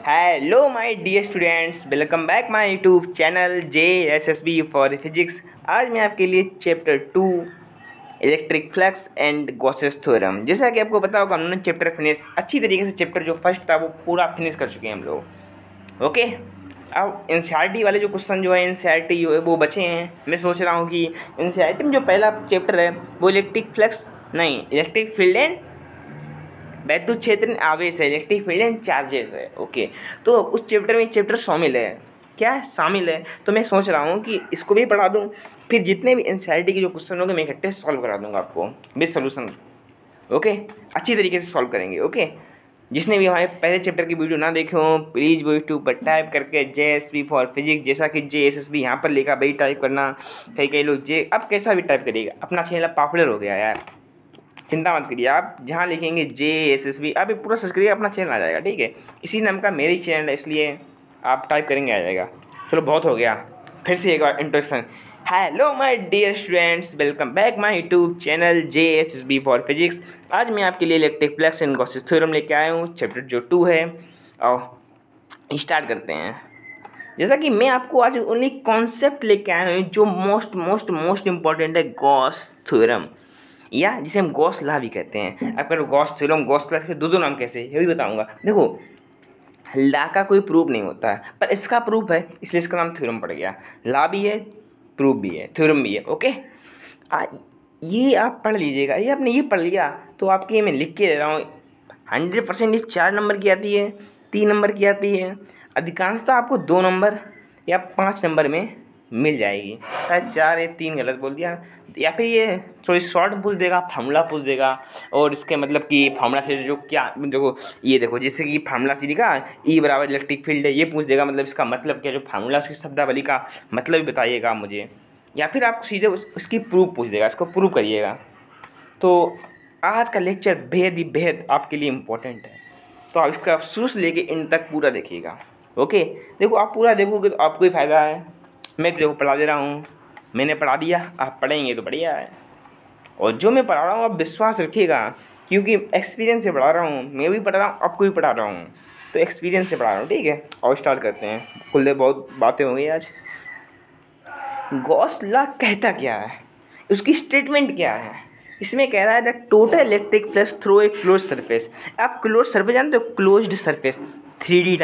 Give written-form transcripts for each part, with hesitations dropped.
Hello my dear students, welcome back my YouTube channel JSSB for physics. आज मैं आपके लिए chapter 2 electric flux and Gauss's theorem. जैसा कि आपको पता होगा, हम लोगों ने चैप्टर फिनिश अच्छी तरीके से, चैप्टर जो फर्स्ट था वो पूरा फिनिश कर चुके हैं हम लोग। ओके, अब NCERT वाले जो क्वेश्चन जो है NCERT जो है वो बचे हैं। मैं सोच रहा हूँ कि NCERT में जो पहला चैप्टर है वो इलेक्ट्रिक फील्ड एंड वैद्युत क्षेत्र आवेश है, इलेक्ट्रिक फील्ड एंड चार्जेस है। ओके, तो उस चैप्टर में चैप्टर शामिल है, क्या शामिल है, तो मैं सोच रहा हूँ कि इसको भी पढ़ा दूँ, फिर जितने भी NCERT के जो क्वेश्चन होंगे मैं इकट्ठे सॉल्व करा दूँगा आपको विद सोल्यूशन। ओके, अच्छी तरीके से सॉल्व करेंगे। ओके, जिसने भी हमारे पहले चैप्टर की वीडियो ना देखे हो, प्लीज़ वो यूट्यूब पर टाइप करके JSB फॉर फिजिक्स, जैसा कि JSSB यहाँ पर लिखा वही टाइप करना। कई लोग अब कैसा भी टाइप करिएगा, अपना चैनल पॉपुलर हो गया यार, चिंता मत करिए। आप जहाँ लिखेंगे JSSB आप पूरा सर्च करिए, अपना चैनल आ जाएगा। ठीक है, इसी नाम का मेरी चैनल है, इसलिए आप टाइप करेंगे आ जाएगा। चलो बहुत हो गया, फिर से एक बार introduction. Hello my dear students, welcome back my YouTube channel JSSB for physics. आज मैं आपके लिए electric flux and Gauss's theorem लेके आया हूँ, चैप्टर जो 2 है। और स्टार्ट करते हैं। जैसा कि मैं आपको आज ओनली कॉन्सेप्ट लेके आया हूँ जो मोस्ट इम्पॉर्टेंट है, गॉस थ्योरम, या जिसे हम गॉस लॉ भी कहते हैं। आप कह गॉस थ्योरम, गॉस फ्लक्स के दो नाम कैसे, ये भी बताऊंगा। देखो, लॉ का कोई प्रूफ नहीं होता है, पर इसका प्रूफ है, इसलिए इसका नाम थ्योरम पड़ गया। लॉ भी है, प्रूफ भी है, थ्योरम भी है। ओके, ये आप पढ़ लीजिएगा। ये आपने ये पढ़ लिया तो आपकी मैं लिख के दे रहा हूँ 100% ये 4 नंबर की आती है, 3 नंबर की आती है, अधिकांशतः आपको 2 नंबर या 5 नंबर में मिल जाएगी। शायद 4 या 3 गलत बोल दिया, या फिर ये थोड़ी शॉर्ट पूछ देगा, फार्मूला पूछ देगा, और इसके मतलब कि फार्मूला से जो क्या, देखो ये देखो, जैसे कि फार्मूला से लिखा E बराबर इलेक्ट्रिक फील्ड है, ये पूछ देगा मतलब इसका मतलब क्या, जो फार्मूला उसकी शब्दावली का मतलब भी बताइएगा मुझे, या फिर आपको सीधे उसकी प्रूफ पूछ देगा, इसको प्रूव करिएगा। तो आज का लेक्चर बेहद ही बेहद आपके लिए इम्पोर्टेंट है, तो आप इसका शुरू से लेके इन तक पूरा देखिएगा। ओके, देखो आप पूरा देखोगे तो आपको ही फ़ायदा है। मैं तो देखो पढ़ा दे रहा हूँ, मैंने पढ़ा दिया, आप पढ़ेंगे तो बढ़िया है। और जो मैं पढ़ा रहा हूँ आप विश्वास रखिएगा, क्योंकि एक्सपीरियंस से पढ़ा रहा हूँ, मैं भी पढ़ा रहा हूँ, आपको भी पढ़ा रहा हूँ, तो एक्सपीरियंस से पढ़ा रहा हूँ। ठीक है, और स्टार्ट करते हैं। खुले बहुत बातें हो गई आज। गॉस लॉ कहता क्या है, उसकी स्टेटमेंट क्या है? इसमें कह रहा है the total electric flux through a close surface. आप क्लोज सरफेस जानते हो, क्लोज्ड सरफेस, 3D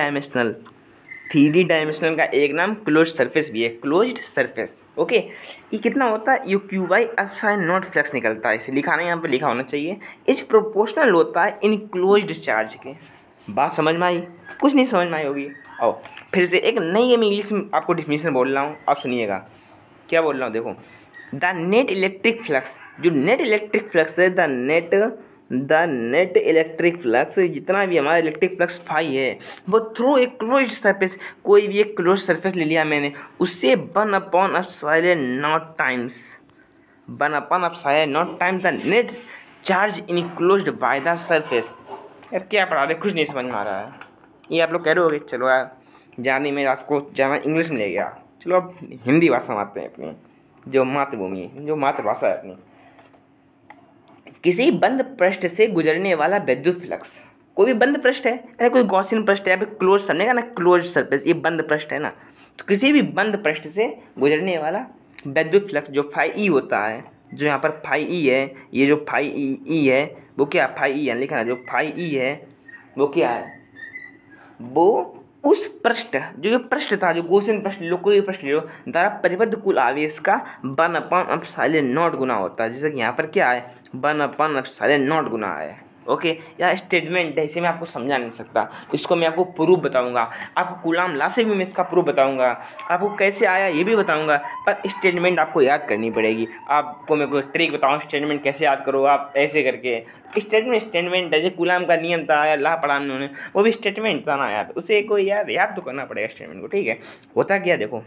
डायमेंशनल का एक नाम क्लोज सरफेस भी है, क्लोज्ड सरफेस। ओके, ये कितना होता है, U/Q/ε0 फ्लक्स निकलता है, इसे लिखा नहीं, यहाँ पे लिखा होना चाहिए। इस प्रोपोर्शनल होता है इन क्लोज्ड चार्ज के। बात समझ में आई? कुछ नहीं समझ में आई होगी। और फिर से एक नई मैं इंग्लिश में आपको डिफिनीशन बोल रहा हूँ, आप सुनिएगा क्या बोल रहा हूँ। देखो, द नेट इलेक्ट्रिक फ्लक्स, जो नेट इलेक्ट्रिक फ्लक्स है, द नेट इलेक्ट्रिक फ्लक्स, जितना भी हमारा इलेक्ट्रिक फ्लक्स फाई है, वो थ्रू एक क्लोज सरफेस, कोई भी एक क्लोज सरफेस ले लिया मैंने, उससे 1/ε0 times the net charge enclosed by the surface. यार क्या पढ़ा रहे, कुछ नहीं समझ में आ रहा है। ये आप लोग कह रहे होगे, चलो यार जाने में आपको जाना इंग्लिश में ले गया, चलो अब हिंदी भाषा में आते हैं, अपनी जो मातृभूमि है, जो मातृभाषा है अपनी। किसी बंद पृष्ठ से गुजरने वाला विद्युत फ्लक्स, कोई भी बंद पृष्ठ है, अरे कोई गॉसियन पृष्ठ है, क्लोज समझेगा ना, क्लोज सरफेस, ये बंद पृष्ठ है ना, तो किसी भी बंद पृष्ठ से गुजरने वाला विद्युत फ्लक्स जो φE होता है, जो यहाँ पर φE है, ये जो φE है वो क्या, φE है लिखा है, जो φE है वो क्या है, वो उस पृष्ठ, जो ये पृष्ठ था, जो गॉसियन पृष्ठ लो, कोई पृष्ठ ले लो, द्वारा परिबद्ध कुल आवेश का 1/ε0 गुना होता है। जैसे कि यहाँ पर क्या है, 1/ε0 गुना है। ओके, यह स्टेटमेंट है, इसे मैं आपको समझा नहीं सकता, इसको मैं आपको प्रूफ बताऊंगा, आपको कूलाम लॉ से भी मैं इसका प्रूफ बताऊंगा, आपको कैसे आया ये भी बताऊंगा, पर स्टेटमेंट आपको याद करनी पड़ेगी। आपको मैं कोई ट्रिक बताऊं, स्टेटमेंट कैसे याद करो, आप ऐसे करके स्टेटमेंट जैसे कूलाम का नियम था या लॉ पढ़ा उन्होंने, वो भी स्टेटमेंट था ना यार, उसे कोई याद तो करना पड़ेगा स्टेटमेंट को। ठीक है, होता क्या, देखो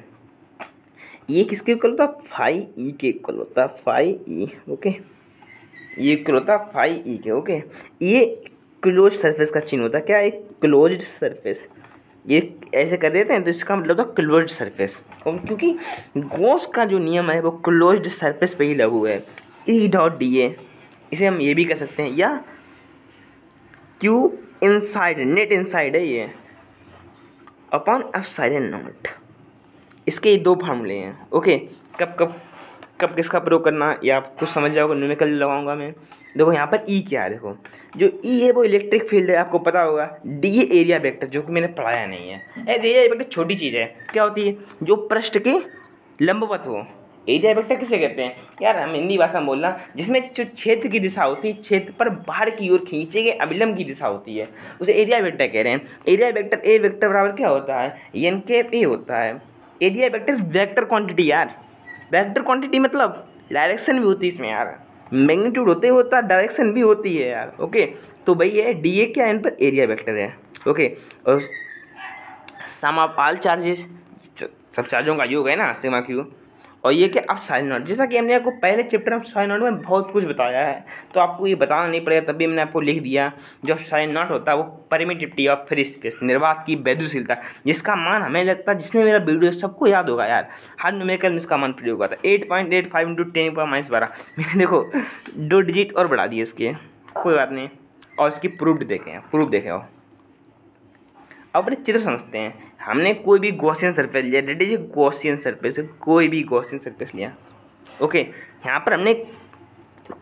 ये किसके इक्वल होता है, φE के इक्वल होता है, φE। ओके, ये इक्वल होता है φE के। ओके, ये क्लोज सरफेस का चिन्ह होता है, क्या, एक क्लोज्ड सरफेस, ये ऐसे कर देते हैं तो इसका मतलब होता है क्लोज्ड सरफेस। क्योंकि गॉस का जो नियम है वो क्लोज्ड सरफेस पे ही लागू है, E.dA, इसे हम ये भी कह सकते हैं, या Q इनसाइड, नेट इनसाइड है ये, अपॉन एप्सिलॉन नॉट। इसके ये 2 फार्मूले हैं। ओके, कब कब कब किसका प्रयोग करना ये आप कुछ समझ जाओगे, न्यूमेरिकल लगाऊंगा मैं। देखो यहाँ पर ई क्या है, देखो जो ई है वो इलेक्ट्रिक फील्ड है, आपको पता होगा। डी ये एरिया वेक्टर, जो कि मैंने पढ़ाया नहीं है। एरिया वेक्टर छोटी चीज़ है, क्या होती है, जो पृष्ठ के लंबवत हो। एरिया वेक्टर किसे कहते हैं यार, हम हिंदी भाषा में बोलना, जिसमें जो क्षेत्र की दिशा होती है, क्षेत्र पर बाहर की ओर खींचे गए अभिलंब की दिशा होती है, उसे एरिया वेक्टर कह रहे हैं। एरिया वेक्टर ए वेक्टर बराबर क्या होता है, एन कैप ए होता है। एरिया वेक्टर वेक्टर क्वांटिटी यार, वेक्टर क्वांटिटी मतलब डायरेक्शन भी होती है इसमें यार, मैग्नीट्यूड होता है, डायरेक्शन भी होती है यार। ओके, तो भाई ये डी ए क्या है, इन पर एरिया वेक्टर है। ओके, और सम ऑफ ऑल चार्जेस, सब चार्जों का योग है ना, सिग्मा क्यू। और ये क्या, एप्सिलॉन नॉट, जैसा कि हमने आपको पहले चैप्टर में एप्सिलॉन नॉट में बहुत कुछ बताया है, तो आपको ये बताना नहीं पड़ेगा, तभी मैंने आपको लिख दिया। जो एप्सिलॉन नॉट होता है वो परमिटिविटी ऑफ फ्री स्पेस, निर्वात की वैद्युशीलता, जिसका मान हमें लगता है, जिसने मेरा वीडियो सबको याद होगा यार, हर न्यूमेरिकल में इसका मान प्रयोग होगा था 8.85 × 10⁻12। मैंने देखो 2 डिजिट और बढ़ा दिए इसके, कोई बात नहीं। और इसकी प्रूफ देखें और अपने चित्र समझते हैं। हमने कोई भी गॉसियन सरफेस लिया, डेट इज गॉसियन सरफेस, कोई भी गॉसियन सरफेस लिया। ओके, यहाँ पर हमने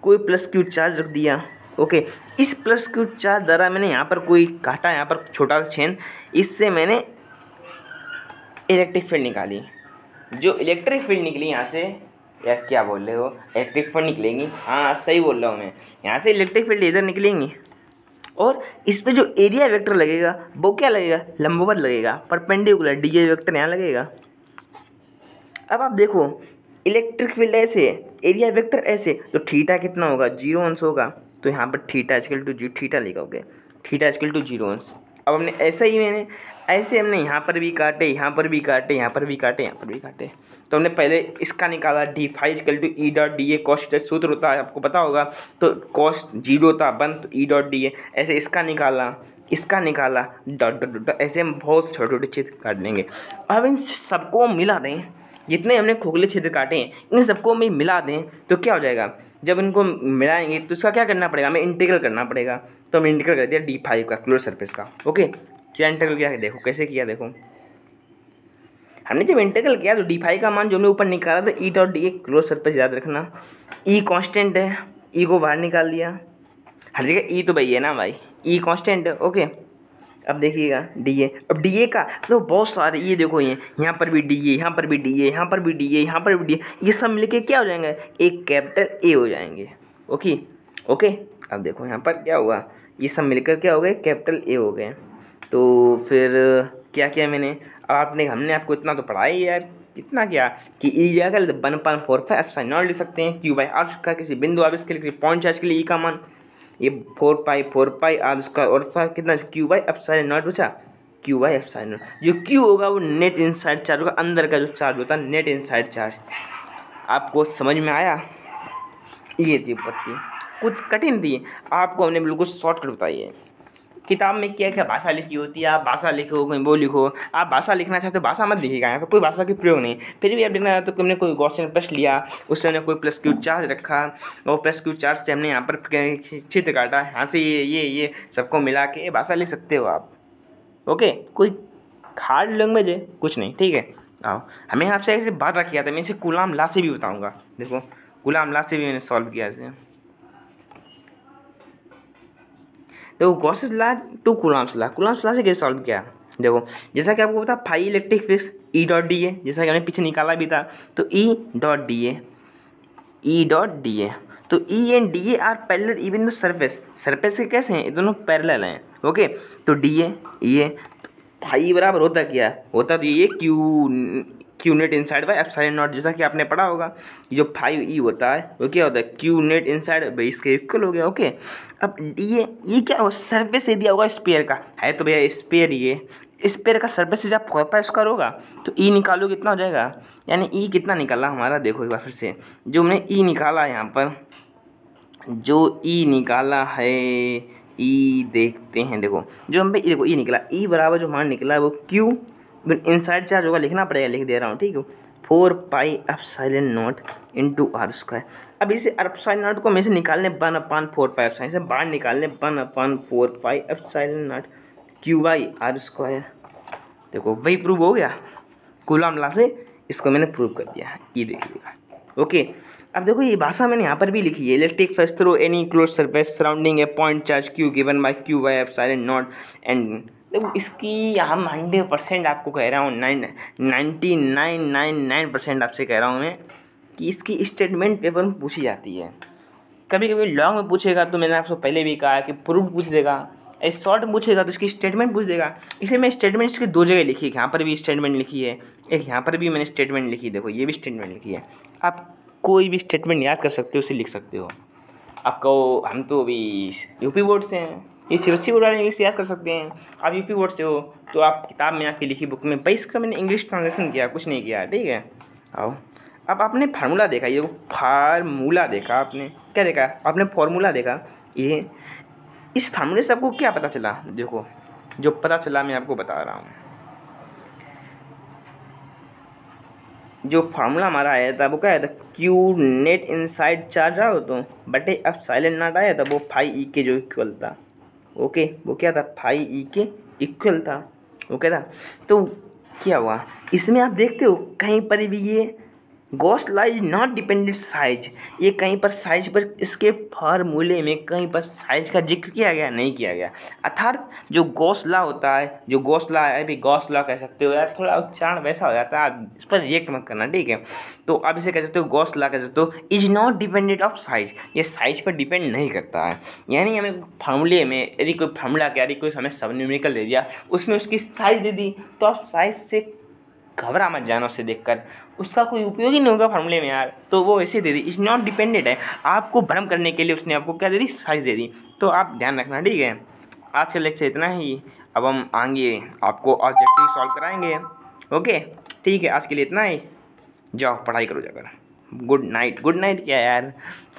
कोई प्लस क्यू चार्ज रख दिया। ओके, इस प्लस क्यू चार्ज द्वारा मैंने यहाँ पर कोई काटा, यहाँ पर छोटा सा छेद, इससे मैंने इलेक्ट्रिक फील्ड निकाली। जो इलेक्ट्रिक फील्ड निकली यहाँ से, यार क्या बोल रहे हो, इलेक्ट्रिक फील्ड निकलेंगी, हाँ सही बोल रहा हूँ मैं, यहाँ से इलेक्ट्रिक फील्ड इधर निकलेंगी, और इस पे जो एरिया वेक्टर लगेगा वो क्या लगेगा, लंबवत लगेगा, परपेंडिकुलर, डी ए वेक्टर यहाँ लगेगा। अब आप देखो, इलेक्ट्रिक फील्ड ऐसे, एरिया वेक्टर ऐसे, तो थीटा कितना होगा, 0 अंश होगा, तो यहाँ पर थीटा इक्वल टू 0, थीटा लिखोगे, थीटा इक्वल टू 0 अंश। अब हमने ऐसे हमने यहाँ पर भी काटे, यहाँ पर भी काटे, यहाँ पर भी काटे, यहाँ पर भी काटे, तो हमने पहले इसका निकाला, d phi equal to E dot d A, cos theta सूत्र होता है आपको पता होगा, तो कॉस 0 था 1, तो ई डॉट डी ए, ऐसे इसका निकाला डॉट डॉट डॉट, ऐसे हम बहुत छोटे छोटे क्षेत्र काट लेंगे। अब इन सबको मिला दें, जितने हमने खोखले क्षेत्र काटे हैं इन सबको में मिला दें, तो क्या हो जाएगा, जब इनको मिलाएंगे तो इसका क्या करना पड़ेगा, हमें इंटीग्रल करना पड़ेगा। तो हम इंटीग्रल कर दिया d5 का, क्लोज सरफेस का। ओके, क्या इंटीग्रल किया, देखो कैसे किया, देखो हमने जब इंटीग्रल किया तो d5 का मान जो हमने ऊपर निकाला था ई डॉट डी ए, क्लोज सरफेस याद रखना, ई कांस्टेंट है, ई को बाहर निकाल लिया, हर जगह ई तो भाई है ना भाई, ई कांस्टेंट है। ओके, अब देखिएगा डी ए, अब डी ए का तो बहुत सारे, ये देखो ये यहाँ पर भी डी ए, यहाँ पर भी डी ए, यहाँ पर भी डी ए, यहाँ पर भी डी ए, ये सब मिलके क्या हो जाएंगे, एक कैपिटल ए हो जाएंगे। ओके ओके, अब देखो यहाँ पर क्या हुआ, ये सब मिलकर क्या हो गए, कैपिटल ए हो गए। तो फिर क्या किया मैंने, हमने आपको इतना तो पढ़ाया ही यार, कितना क्या कि ई जाएगा 1/4 एप्सिलॉन नॉट लिख सकते हैं, क्यू बाई आर का किसी बिंदु आवेश के लिए पॉइंट चार्ज के लिए ई का मान, ये 4 पाई आर स्क्वायर और कितना, क्यू बाई एप्सिलॉन नॉट बचा, क्यू बाई एप्सिलॉन नॉट। जो क्यू होगा वो नेट इनसाइड चार्ज होगा, अंदर का जो चार्ज होता है नेट इनसाइड चार्ज। आपको समझ में आया, ये थी पत्ती, कुछ कठिन थी, आपको हमने बिल्कुल शॉर्टकट बताई है। किताब में क्या क्या भाषा लिखी होती है, आप भाषा लिखो कहीं वो लिखो, आप भाषा लिखना चाहते हो भाषा मत लिखिएगा, यहाँ पर कोई भाषा की प्रयोग नहीं। फिर भी आप देखना तो हमने कोई गॉसियन प्रश्न लिया, उसमें हमने कोई प्लस क्यू चार्ज रखा, और प्लस क्यू चार्ज से हमने यहाँ पर चित्र काटा, यहाँ से ये सबको मिला के भाषा लिख सकते हो आप। ओके, कोई हार्ड लैंग्वेज है कुछ नहीं, ठीक है। आओ, हमें आपसे ऐसे बात किया था, मैं इसे गुलाम ला से भी बताऊँगा, देखो गुलाम ला से भी मैंने सॉल्व किया इसे। देखो Gauss's law to Coulomb's law से कैसे सॉल्व किया, देखो जैसा कि आपको पता phi electric flux E dot d A, जैसा कि हमने पीछे निकाला भी था, तो ई डॉट डी ए, तो E and D A R parallel even the surface के कैसे हैं, ये दोनों पैरेलल हैं। ओके, तो डी ए फाई बराबर होता क्या, होता तो ये Q net inside by epsilon not, जैसा कि आपने पढ़ा होगा कि जो 5e होता है वो क्या होता है, क्यू नेट इनसाइड बाई इसके इक्वल हो गया। ओके, अब ये क्या होगा, सरफेस एरिया होगा स्पेयर का, है तो भैया स्पेयर, ये स्पेयर का सरफेस एरिया 4π² होगा, तो ई निकालो कितना हो जाएगा, यानी ई कितना निकाला हमारा, देखो एक बार फिर से, जो हमने ई निकाला यहाँ पर, जो ई निकाला है, ई देखते हैं, देखो जो हम देखो ई निकला, ई बराबर जो हमारा निकला है वो क्यू इनसाइड चार्ज होगा, लिखना पड़ेगा, लिख दे रहा हूँ, ठीक है, 4π epsilon naught into r square. अब इसे एप्सिलॉन नॉट को हमें से निकालने 1/4π एप्सिलॉन, इसे बाहर निकालने 1/4π epsilon naught q by r square. देखो वही प्रूव हो गया, कूलॉम लॉ से इसको मैंने प्रूव कर दिया, ये देखिएगा। ओके, अब देखो ये भाषा मैंने यहाँ पर भी लिखी है, electric flux through any close surface surrounding A point charge Q given by Q by epsilon not and. देखो इसकी हम 100% आपको कह रहा हूँ, 99.99% आपसे कह रहा हूँ मैं कि इसकी स्टेटमेंट पेपर में पूछी जाती है। कभी कभी लॉन्ग में पूछेगा तो मैंने आपको पहले भी कहा कि प्रूफ पूछ देगा, शॉर्ट में पूछेगा तो इसकी स्टेटमेंट पूछ देगा। इसलिए मैं स्टेटमेंट इसकी 2 जगह लिखी है, यहाँ पर भी स्टेटमेंट लिखी है, एक यहाँ पर भी मैंने स्टेटमेंट लिखी, देखो ये भी स्टेटमेंट लिखी है। आप कोई भी स्टेटमेंट याद कर सकते हो, उसे लिख सकते हो। आपको हम तो अभी यूपी बोर्ड से हैं, ये सीबीएसई बोर्ड वाले इंग्लिश याद कर सकते हैं। आप यूपी बोर्ड से हो तो आप किताब में आपकी लिखी बुक में भाई इसका मैंने इंग्लिश ट्रांसलेशन किया, कुछ नहीं किया, ठीक है। आओ अब आपने फार्मूला देखा, ये फार्मूला देखा आपने, क्या देखा आपने, फार्मूला देखा। ये इस फार्मूले से आपको क्या पता चला, देखो जो पता चला मैं आपको बता रहा हूँ। जो फार्मूला हमारा आया था वो क्या आया था, क्यू नेट इनसाइड चार्ज आओ तो बटे अब साइलेंट नॉट आया था, वो फाई ई के जो इक्वल था। ओके, वो क्या था, फाई ई के इक्वल था। ओके था, तो क्या हुआ इसमें आप देखते हो कहीं पर भी ये Gauss law is not dependent size, ये कहीं पर साइज पर इसके फार्मूले में कहीं पर साइज का जिक्र किया गया नहीं किया गया। अर्थात जो गॉस लॉ होता है, जो गॉस लॉ है, अभी गॉस लॉ कह सकते हो यार, थोड़ा उच्चारण वैसा हो जाता है, आप इस पर रिएक्ट मत करना, ठीक है। तो आप इसे कह सकते हो गॉस लॉ कह सकते हो, is not dependent of size, ये साइज पर डिपेंड नहीं करता है। यानी हमें फार्मूले में यदि कोई फार्मूला क्या, यदि कोई हमें सब न्यूमेरिकल दे दिया, उसमें उसकी साइज दे दी, तो आप साइज से घबरा मत जाना, उससे देखकर उसका कोई उपयोग ही नहीं होगा फार्मूले में यार, तो वो ऐसे दे दी, इज नॉट डिपेंडेंट है, आपको भ्रम करने के लिए उसने आपको क्या दे दी, साइज दे दी। तो आप ध्यान रखना, ठीक है। आज का लेक्चर इतना ही, अब हम आगे आपको ऑब्जेक्टिव सॉल्व कराएंगे। ओके ठीक है, आज के लिए इतना ही, जाओ पढ़ाई करो जाकर। गुड नाइट, गुड नाइट क्या यार,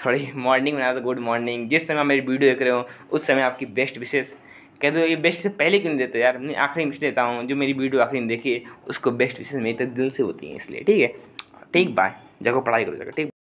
थोड़ी मॉर्निंग बना दो, गुड मॉर्निंग। जिस समय मेरी वीडियो देख रहे हो उस समय आपकी बेस्ट विशेष कह दो, ये बेस्ट से पहले क्यों नहीं देते यार, मैं आखिरी में देता हूँ, जो मेरी वीडियो आखिरी में देखिए उसको बेस्ट विशेष मेरी तो दिल से होती है, इसलिए ठीक है। ठीक, बाय, जाओ पढ़ाई करो जाकर, ठीक।